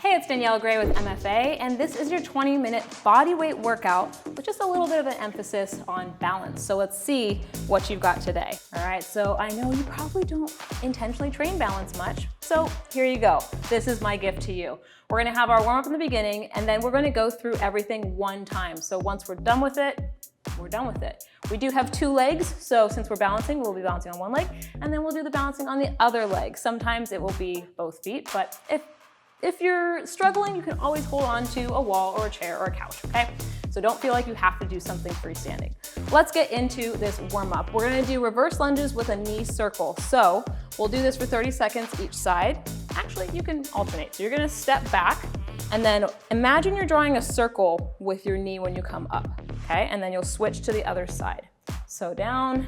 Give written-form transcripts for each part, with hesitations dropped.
Hey, it's Danielle Grey with MFA, and this is your 20-minute body weight workout with just a little bit of an emphasis on balance. So let's see what you've got today. All right, so I know you probably don't intentionally train balance much, so here you go. This is my gift to you. We're gonna have our warm-up in the beginning, and then we're gonna go through everything one time. So once we're done with it, we're done with it. We do have two legs, so since we're balancing, we'll be balancing on one leg, and then we'll do the balancing on the other leg. Sometimes it will be both feet, but if you're struggling, you can always hold on to a wall or a chair or a couch, okay? So don't feel like you have to do something freestanding. Let's get into this warm up. We're gonna do reverse lunges with a knee circle. So we'll do this for 30 seconds each side. Actually, you can alternate. So you're gonna step back and then imagine you're drawing a circle with your knee when you come up, okay? And then you'll switch to the other side. So down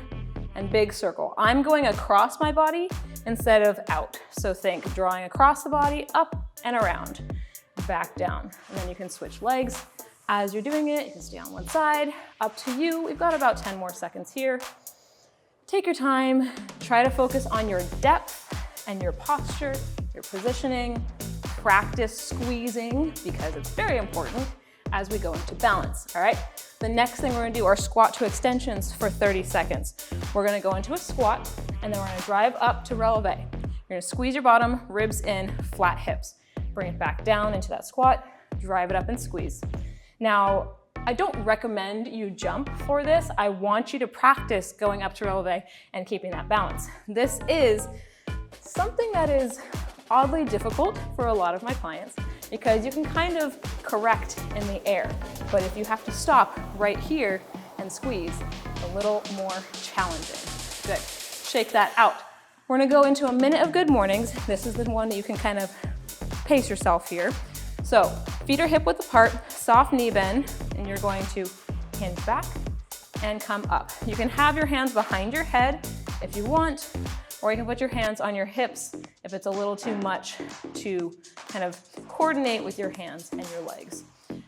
and big circle. I'm going across my body instead of out. So think drawing across the body, up and around, back down. And then you can switch legs. As you're doing it, you can stay on one side, up to you. We've got about 10 more seconds here. Take your time, try to focus on your depth and your posture, your positioning, practice squeezing because it's very important as we go into balance, all right? The next thing we're gonna do are squat to extensions for 30 seconds. We're gonna go into a squat and then we're gonna drive up to releve. You're gonna squeeze your bottom, ribs in, flat hips. Bring it back down into that squat, drive it up and squeeze. Now, I don't recommend you jump for this. I want you to practice going up to releve and keeping that balance. This is something that is oddly difficult for a lot of my clients because you can kind of correct in the air. But if you have to stop right here and squeeze, a little more challenging. Good, shake that out. We're gonna go into a minute of good mornings. This is the one that you can kind of pace yourself here. So feet are hip width apart, soft knee bend, and you're going to hinge back and come up. You can have your hands behind your head if you want, or you can put your hands on your hips if it's a little too much to kind of coordinate with your hands and your legs.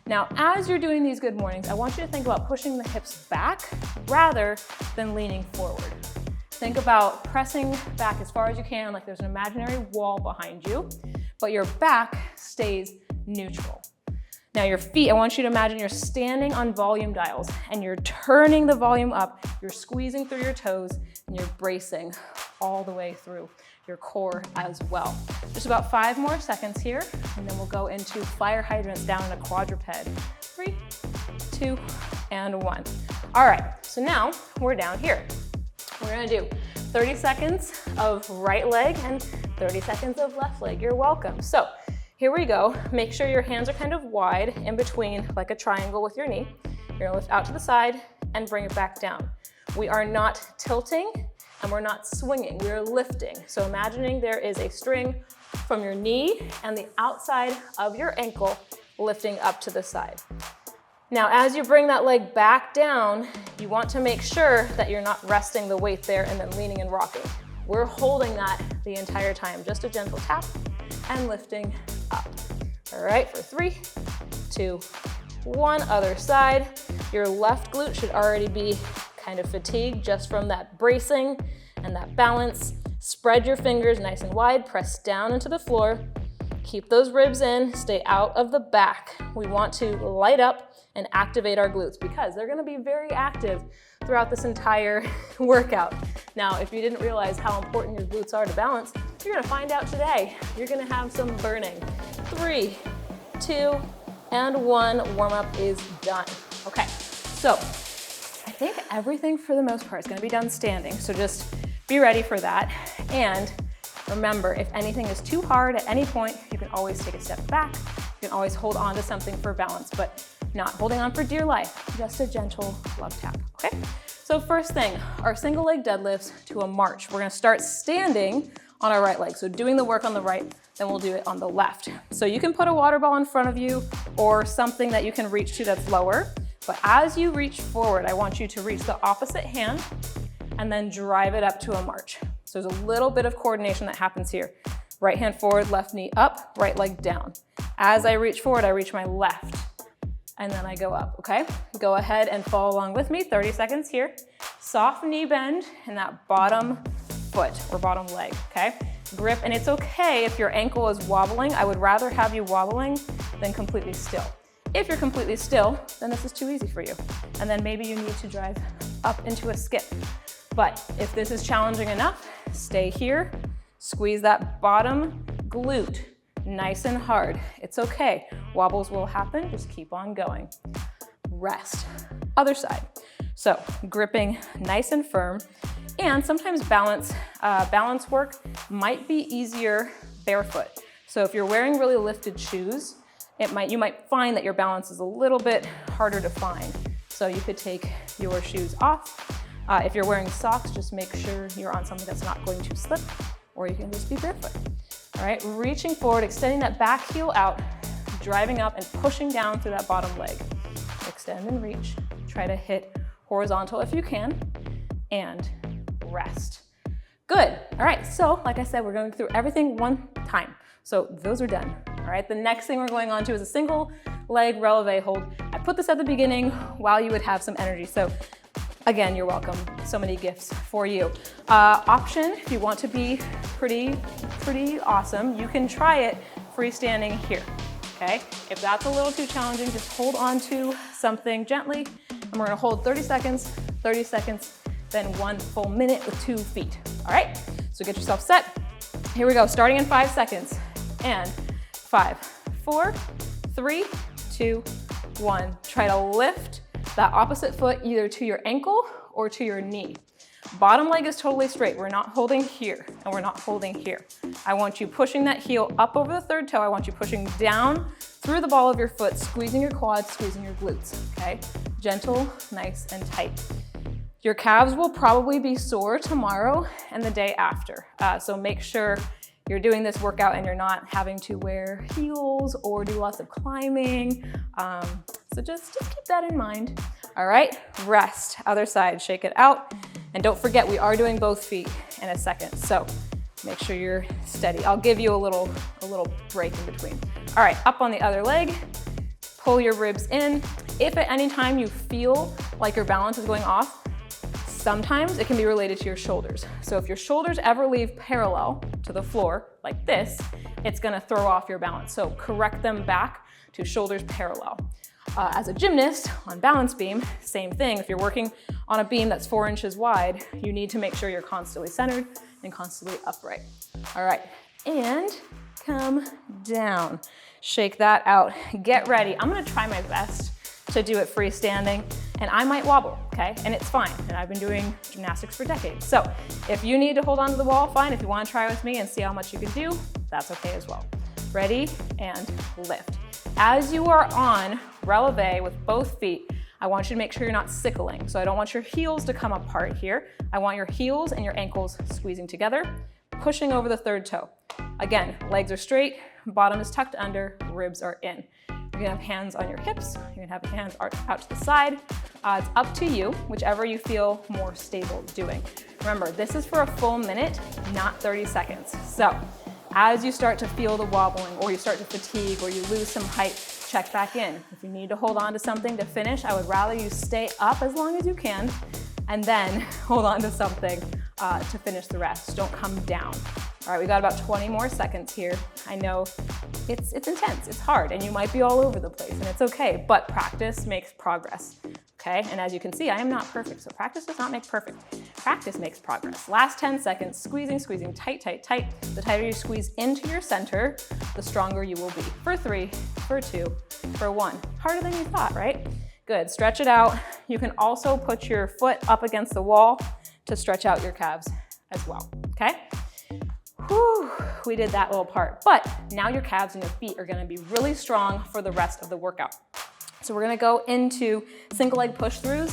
Now, as you're doing these good mornings, I want you to think about pushing the hips back rather than leaning forward. Think about pressing back as far as you can, like there's an imaginary wall behind you, but your back stays neutral. Now your feet, I want you to imagine you're standing on volume dials and you're turning the volume up, you're squeezing through your toes, and you're bracing all the way through your core as well. Just about 5 more seconds here, and then we'll go into fire hydrants down in a quadruped. 3, 2, and 1. All right, so now we're down here. We're gonna do 30 seconds of right leg and 30 seconds of left leg. You're welcome. So here we go. Make sure your hands are kind of wide in between, like a triangle with your knee. You're gonna lift out to the side and bring it back down. We are not tilting and we're not swinging, we are lifting. So imagining there is a string from your knee and the outside of your ankle lifting up to the side. Now, as you bring that leg back down, you want to make sure that you're not resting the weight there and then leaning and rocking. We're holding that the entire time, just a gentle tap and lifting up. All right, for 3, 2, 1, other side. Your left glute should already be kind of fatigued just from that bracing and that balance. Spread your fingers nice and wide, press down into the floor. Keep those ribs in, stay out of the back. We want to light up and activate our glutes because they're gonna be very active throughout this entire workout. Now, if you didn't realize how important your glutes are to balance, you're gonna find out today. You're gonna have some burning. 3, 2, and 1, warm up is done. Okay, so I think everything for the most part is gonna be done standing, so just be ready for that. And remember, if anything is too hard at any point, you can always take a step back. You can always hold on to something for balance, but not holding on for dear life, just a gentle love tap, okay? So first thing, our single leg deadlifts to a march. We're gonna start standing on our right leg. So doing the work on the right, then we'll do it on the left. So you can put a water ball in front of you or something that you can reach to that's lower. But as you reach forward, I want you to reach the opposite hand and then drive it up to a march. So there's a little bit of coordination that happens here. Right hand forward, left knee up, right leg down. As I reach forward, I reach my left and then I go up, okay? Go ahead and follow along with me, 30 seconds here. Soft knee bend in that bottom foot or bottom leg, okay? grip, and it's okay if your ankle is wobbling. I would rather have you wobbling than completely still. If you're completely still, then this is too easy for you. And then maybe you need to drive up into a skip. But if this is challenging enough, stay here, squeeze that bottom glute nice and hard. It's okay. Wobbles will happen, just keep on going. Rest. Other side. So gripping nice and firm, and sometimes balance work might be easier barefoot. So if you're wearing really lifted shoes, you might find that your balance is a little bit harder to find. So you could take your shoes off. If you're wearing socks, just make sure you're on something that's not going to slip, or you can just be barefoot. All right, reaching forward, extending that back heel out, driving up and pushing down through that bottom leg. Extend and reach. Try to hit horizontal if you can, and rest. Good. All right, so like I said, we're going through everything one time. So those are done. All right, the next thing we're going on to is a single leg releve hold. I put this at the beginning while you would have some energy. So again, you're welcome. So many gifts for you. Option, if you want to be pretty awesome, you can try it freestanding here, okay? If that's a little too challenging, just hold on to something gently, and we're gonna hold 30 seconds, then 1 full minute with 2 feet, all right? So get yourself set. Here we go, starting in 5 seconds. And 5, 4, 3, 2, 1. Try to lift that opposite foot either to your ankle or to your knee. Bottom leg is totally straight. We're not holding here, and we're not holding here. I want you pushing that heel up over the third toe. I want you pushing down through the ball of your foot, squeezing your quads, squeezing your glutes, okay? Gentle, nice, and tight. Your calves will probably be sore tomorrow and the day after. So make sure you're doing this workout and you're not having to wear heels or do lots of climbing. So just keep that in mind. All right, rest. Other side, shake it out. And don't forget, we are doing both feet in a second. So make sure you're steady. I'll give you a little break in between. All right, up on the other leg. Pull your ribs in. If at any time you feel like your balance is going off, sometimes it can be related to your shoulders. So if your shoulders ever leave parallel to the floor like this, it's gonna throw off your balance. So correct them back to shoulders parallel. As a gymnast on balance beam, same thing. If you're working on a beam that's 4 inches wide, you need to make sure you're constantly centered and constantly upright. All right, and come down. Shake that out. Get ready. I'm gonna try my best to do it freestanding, and I might wobble, okay? And it's fine, and I've been doing gymnastics for decades. So if you need to hold onto the wall, fine. If you wanna try with me and see how much you can do, that's okay as well. Ready, and lift. As you are on releve with both feet, I want you to make sure you're not sickling. So I don't want your heels to come apart here. I want your heels and your ankles squeezing together, pushing over the third toe. Again, legs are straight, bottom is tucked under, ribs are in. You're gonna have hands on your hips, you're gonna have your hands out to the side. It's up to you, whichever you feel more stable doing. Remember, this is for a full minute, not 30 seconds. So as you start to feel the wobbling, or you start to fatigue, or you lose some height, check back in. If you need to hold on to something to finish, I would rather you stay up as long as you can, and then hold on to something to finish the rest. Don't come down. All right, we got about 20 more seconds here. I know it's intense, it's hard, and you might be all over the place, and it's okay, but practice makes progress, okay? And as you can see, I am not perfect, so practice does not make perfect. Practice makes progress. Last 10 seconds, squeezing, tight, tight, tight. The tighter you squeeze into your center, the stronger you will be. For 3, for 2, for 1. Harder than you thought, right? Good, stretch it out. You can also put your foot up against the wall to stretch out your calves as well, okay? Whew, we did that little part, but now your calves and your feet are gonna be really strong for the rest of the workout. So we're gonna go into single leg push throughs.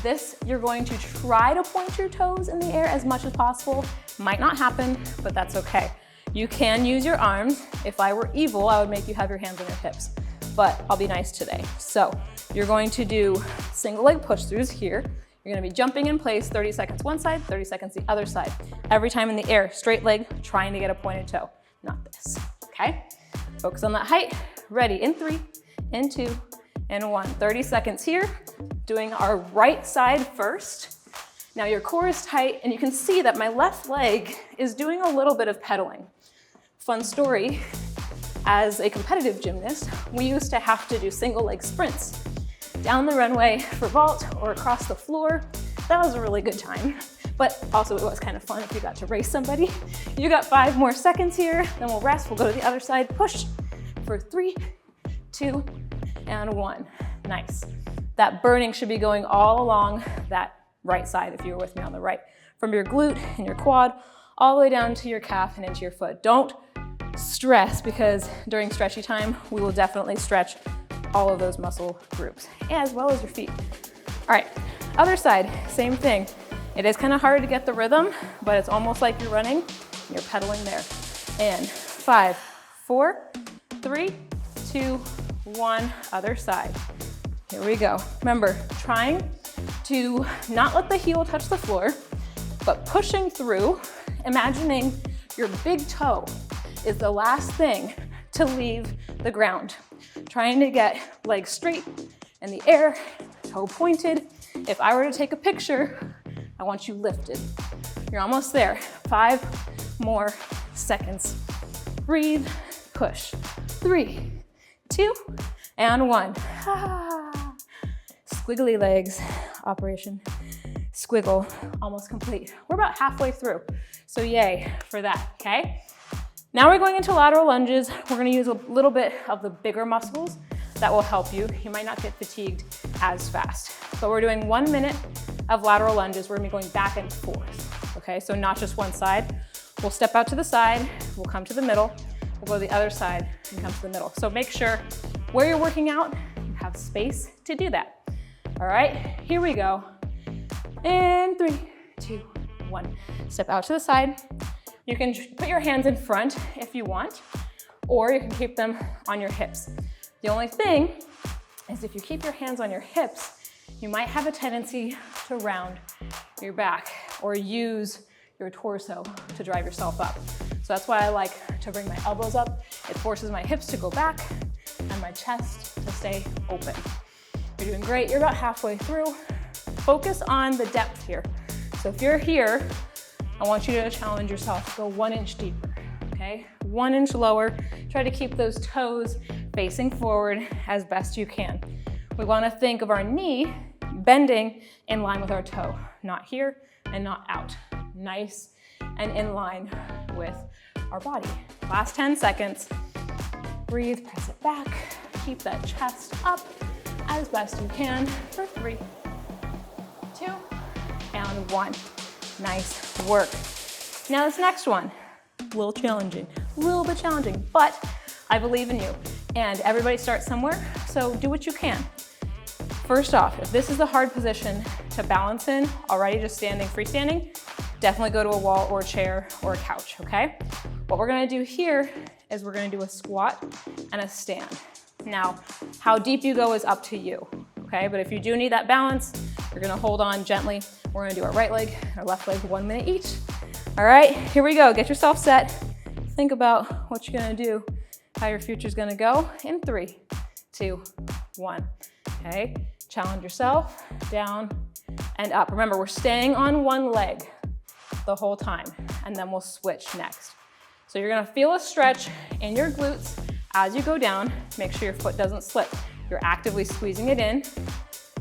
This, you're going to try to point your toes in the air as much as possible. Might not happen, but that's okay. You can use your arms. If I were evil, I would make you have your hands on your hips, but I'll be nice today. So you're going to do single leg push throughs here. You're gonna be jumping in place, 30 seconds one side, 30 seconds the other side. Every time in the air, straight leg, trying to get a pointed toe, not this, okay? Focus on that height. Ready, in 3, in 2, and 1. 30 seconds here. Doing our right side first. Now your core is tight, and you can see that my left leg is doing a little bit of pedaling. Fun story, as a competitive gymnast, we used to have to do single leg sprints down the runway for vault or across the floor. That was a really good time, but also it was kind of fun if you got to race somebody. You got 5 more seconds here, then we'll rest. We'll go to the other side, push for 3, 2, and 1. Nice. That burning should be going all along that right side if you were with me on the right. From your glute and your quad, all the way down to your calf and into your foot. Don't stress, because during stretchy time, we will definitely stretch all of those muscle groups, as well as your feet. All right, other side, same thing. It is kind of hard to get the rhythm, but it's almost like you're running, you're pedaling there. And 5, 4, 3, 2, 1, other side. Here we go. Remember, trying to not let the heel touch the floor, but pushing through, imagining your big toe is the last thing to leave the ground. Trying to get legs straight in the air, toe pointed. If I were to take a picture, I want you lifted. You're almost there. 5 more seconds. Breathe, push. 3, 2, and 1. Squiggly legs, operation squiggle, almost complete. We're about halfway through, so yay for that, okay? Now we're going into lateral lunges. We're gonna use a little bit of the bigger muscles that will help you. You might not get fatigued as fast, but we're doing 1 minute of lateral lunges. We're gonna be going back and forth, okay? So not just one side. We'll step out to the side, we'll come to the middle, we'll go to the other side and come to the middle. So make sure where you're working out, you have space to do that. All right, here we go. And 3, 2, 1. Step out to the side. You can put your hands in front if you want, or you can keep them on your hips. The only thing is if you keep your hands on your hips, you might have a tendency to round your back or use your torso to drive yourself up. So that's why I like to bring my elbows up. It forces my hips to go back and my chest to stay open. You're doing great. You're about halfway through. Focus on the depth here. So if you're here, I want you to challenge yourself. Go 1 inch deeper, okay? 1 inch lower. Try to keep those toes facing forward as best you can. We want to think of our knee bending in line with our toe, not here and not out. Nice and in line with our body. Last 10 seconds. Breathe, press it back. Keep that chest up as best you can for 3, 2, and 1. Nice work. Now this next one, a little challenging, a little bit challenging, but I believe in you. And everybody starts somewhere, so do what you can. First off, if this is a hard position to balance in, already just standing, freestanding, definitely go to a wall or a chair or a couch, okay? What we're gonna do here is we're gonna do a squat and a stand. Now, how deep you go is up to you, okay? But if you do need that balance, you're gonna hold on gently. We're gonna do our right leg, our left leg, 1 minute each. All right, here we go. Get yourself set. Think about what you're gonna do, how your future's gonna go in 3, 2, 1. Okay, challenge yourself, down and up. Remember, we're staying on one leg the whole time, and then we'll switch next. So you're gonna feel a stretch in your glutes as you go down. Make sure your foot doesn't slip. You're actively squeezing it in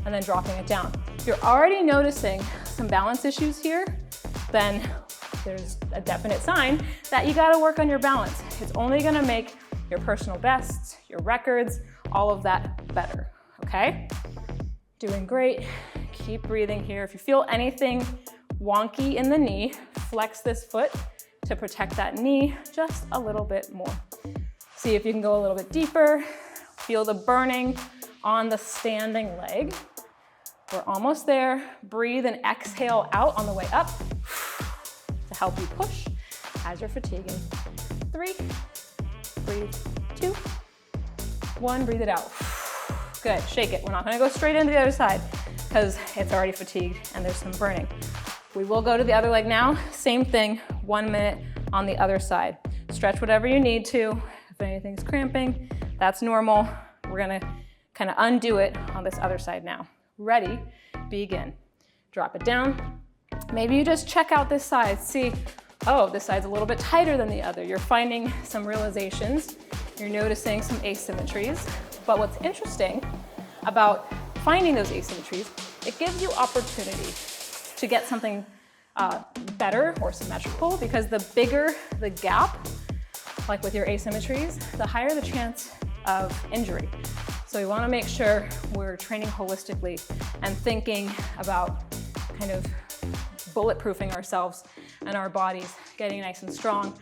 and then dropping it down. If you're already noticing some balance issues here, then there's a definite sign that you gotta work on your balance. It's only gonna make your personal bests, your records, all of that better, okay? Doing great. Keep breathing here. If you feel anything wonky in the knee, flex this foot to protect that knee just a little bit more. See if you can go a little bit deeper. Feel the burning on the standing leg. We're almost there. Breathe and exhale out on the way up to help you push as you're fatiguing. 3, breathe, 2, 1, breathe it out. Good, shake it. We're not gonna go straight into the other side because it's already fatigued and there's some burning. We will go to the other leg now. Same thing, 1 minute on the other side. Stretch whatever you need to. If anything's cramping, that's normal. We're gonna kind of undo it on this other side now. Ready, begin. Drop it down, Maybe you just check out this side. See, oh, this side's a little bit tighter than the other. You're finding some realizations. You're noticing some asymmetries. But what's interesting about finding those asymmetries, it gives you opportunity to get something better or symmetrical, because the bigger the gap, like with your asymmetries, the higher the chance of injury. So we want to make sure we're training holistically and thinking about kind of bulletproofing ourselves and our bodies, getting nice and strong,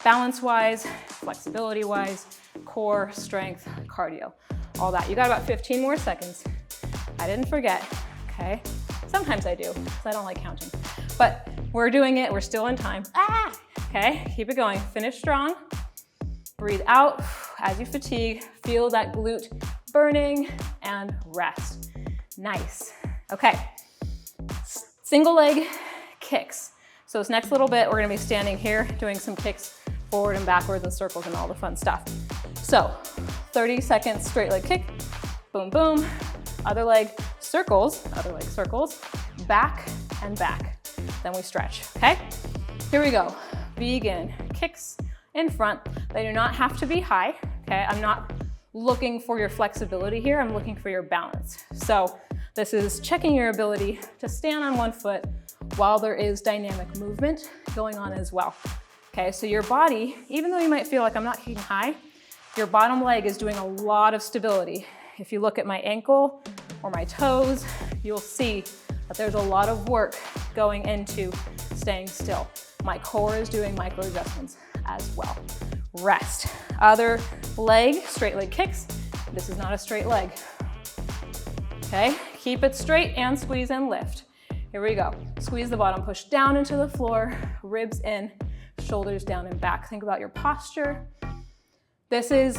balance-wise, flexibility-wise, core, strength, cardio, all that. You got about 15 more seconds. I didn't forget, okay? Sometimes I do, because I don't like counting. But we're doing it, we're still in time. Okay, keep it going. Finish strong. Breathe out as you fatigue. Feel that glute burning and rest. Nice. Okay, single leg kicks. So this next little bit, we're gonna be standing here doing some kicks forward and backwards and circles and all the fun stuff. So 30 seconds straight leg kick, boom, boom. Other leg circles, back and back. Then we stretch, okay? Here we go. Begin. Kicks in front. They do not have to be high, okay? I'm not looking for your flexibility here. I'm looking for your balance. So this is checking your ability to stand on one foot while there is dynamic movement going on as well. Okay, so your body, even though you might feel like I'm not kicking high, your bottom leg is doing a lot of stability. If you look at my ankle or my toes, you'll see that there's a lot of work going into staying still. My core is doing micro adjustments as well. Rest. Other leg, straight leg kicks. This is not a straight leg. Okay, keep it straight and squeeze and lift. Here we go. Squeeze the bottom, push down into the floor, ribs in, shoulders down and back. Think about your posture. This is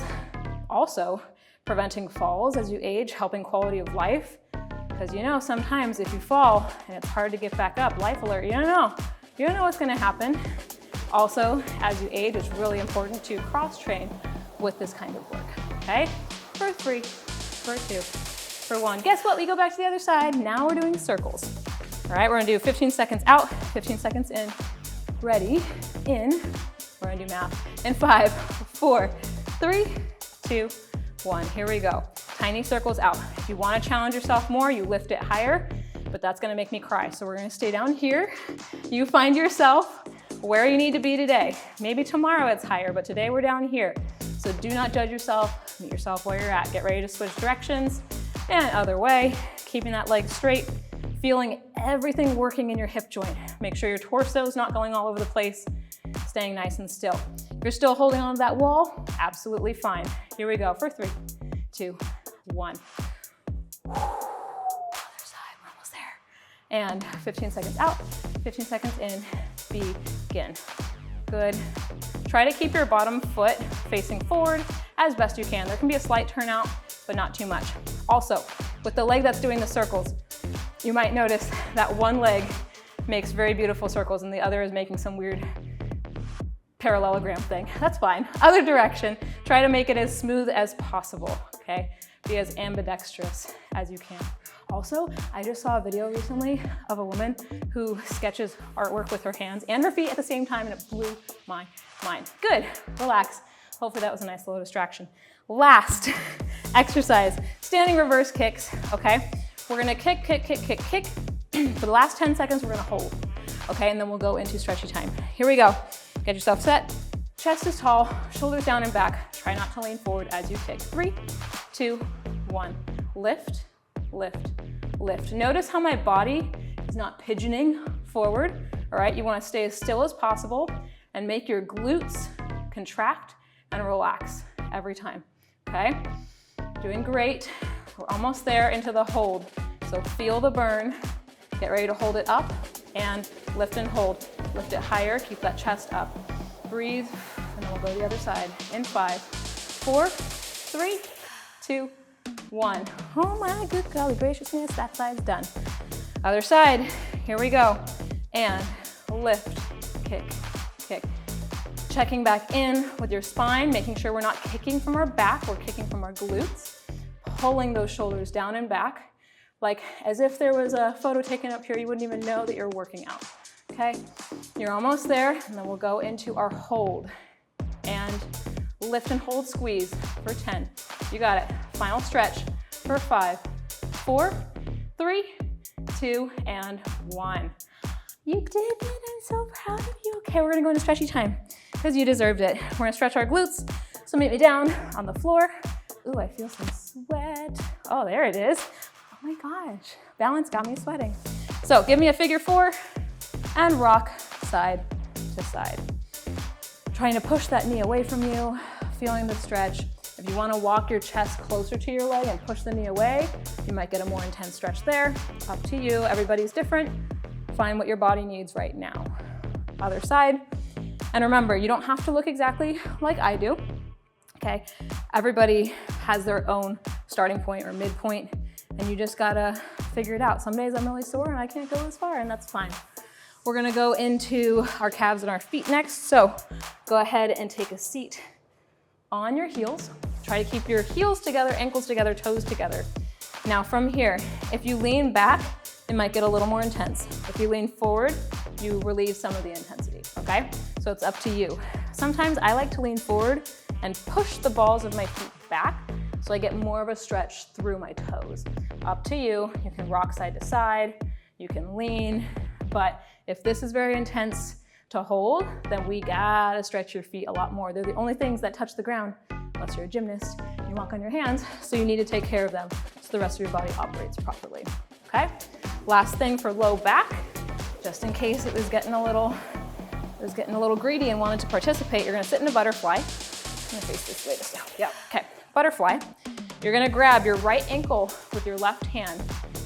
also preventing falls as you age, helping quality of life. Because you know, sometimes if you fall and it's hard to get back up, life alert, you don't know what's gonna happen. Also, as you age, it's really important to cross-train with this kind of work, okay? For 3, for 2, for 1. Guess what? We go back to the other side. Now we're doing circles. All right, we're gonna do 15 seconds out, 15 seconds in. Ready, in. We're gonna do math. In 5, 4, 3, 2, 1. Here we go. Tiny circles out. If you wanna challenge yourself more, you lift it higher, but that's gonna make me cry. So we're gonna stay down here. You find yourself where you need to be today. Maybe tomorrow it's higher, but today we're down here. So do not judge yourself, meet yourself where you're at. Get ready to switch directions and other way, keeping that leg straight, feeling everything working in your hip joint. Make sure your torso is not going all over the place, staying nice and still. If you're still holding on to that wall, absolutely fine. Here we go for 3, 2, 1. Other side, we're almost there. And 15 seconds out, 15 seconds in, begin. Good. Try to keep your bottom foot facing forward as best you can. There can be a slight turnout, but not too much. Also, with the leg that's doing the circles, you might notice that one leg makes very beautiful circles and the other is making some weird parallelogram thing. That's fine. Other direction, try to make it as smooth as possible, okay? Be as ambidextrous as you can. Also, I just saw a video recently of a woman who sketches artwork with her hands and her feet at the same time, and it blew my mind. Good, relax. Hopefully that was a nice little distraction. Last exercise, standing reverse kicks, okay? We're gonna kick, kick, kick, kick, kick. For the last 10 seconds, we're gonna hold, okay? And then we'll go into stretchy time. Here we go. Get yourself set. Chest is tall, shoulders down and back. Try not to lean forward as you kick. 3, 2, 1. Lift, lift, lift. Notice how my body is not pigeoning forward, all right? You wanna stay as still as possible and make your glutes contract and relax every time, okay? Doing great. We're almost there into the hold. So feel the burn. Get ready to hold it up and lift and hold. Lift it higher, keep that chest up. Breathe, and then we'll go to the other side. In 5, 4, 3, 2, 1. Oh my good golly graciousness, that side's done. Other side, here we go. And lift, kick, kick. Checking back in with your spine, making sure we're not kicking from our back, we're kicking from our glutes. Pulling those shoulders down and back like as if there was a photo taken up here, you wouldn't even know that you're working out, okay? You're almost there, and then we'll go into our hold and lift and hold squeeze for 10. You got it. Final stretch for 5, 4, 3, 2, and 1. You did it, I'm so proud of you. Okay, we're gonna go into stretchy time because you deserved it. We're gonna stretch our glutes, so meet me down on the floor. Ooh, I feel some sweat. Oh, there it is. Oh my gosh, balance got me sweating. So give me a figure 4 and rock side to side. Trying to push that knee away from you, feeling the stretch. If you wanna walk your chest closer to your leg and push the knee away, you might get a more intense stretch there. Up to you, everybody's different. Find what your body needs right now. Other side. And remember, you don't have to look exactly like I do, okay? Everybody has their own starting point or midpoint, and you just gotta figure it out. Some days I'm really sore and I can't go as far, and that's fine. We're gonna go into our calves and our feet next. So go ahead and take a seat on your heels. Try to keep your heels together, ankles together, toes together. Now from here, if you lean back, it might get a little more intense. If you lean forward, you relieve some of the intensity, okay? So it's up to you. Sometimes I like to lean forward and push the balls of my feet back so I get more of a stretch through my toes. Up to you. You can rock side to side, you can lean, but if this is very intense to hold, then we gotta stretch your feet a lot more. They're the only things that touch the ground, unless you're a gymnast, you walk on your hands, so you need to take care of them so the rest of your body operates properly, okay? Last thing for low back, just in case it was getting a little greedy and wanted to participate, you're gonna sit in a butterfly. I'm gonna face this way just now. Yeah, okay, butterfly. You're gonna grab your right ankle with your left hand.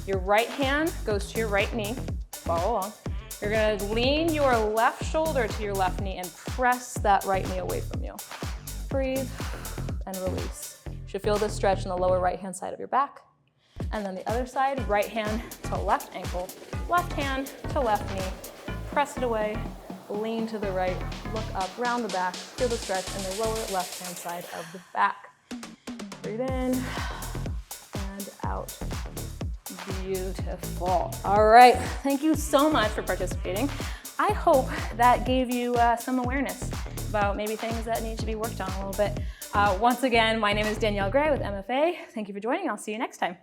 Your right hand goes to your right knee, follow along. You're gonna lean your left shoulder to your left knee and press that right knee away from you. Breathe and release. You should feel this stretch in the lower right-hand side of your back. And then the other side, right hand to left ankle, left hand to left knee. Press it away, lean to the right, look up, round the back, feel the stretch in the lower left-hand side of the back. Breathe in and out. Beautiful. All right, thank you so much for participating. I hope that gave you some awareness about maybe things that need to be worked on a little bit. Once again, my name is Danielle Grey with MFA. Thank you for joining. I'll see you next time.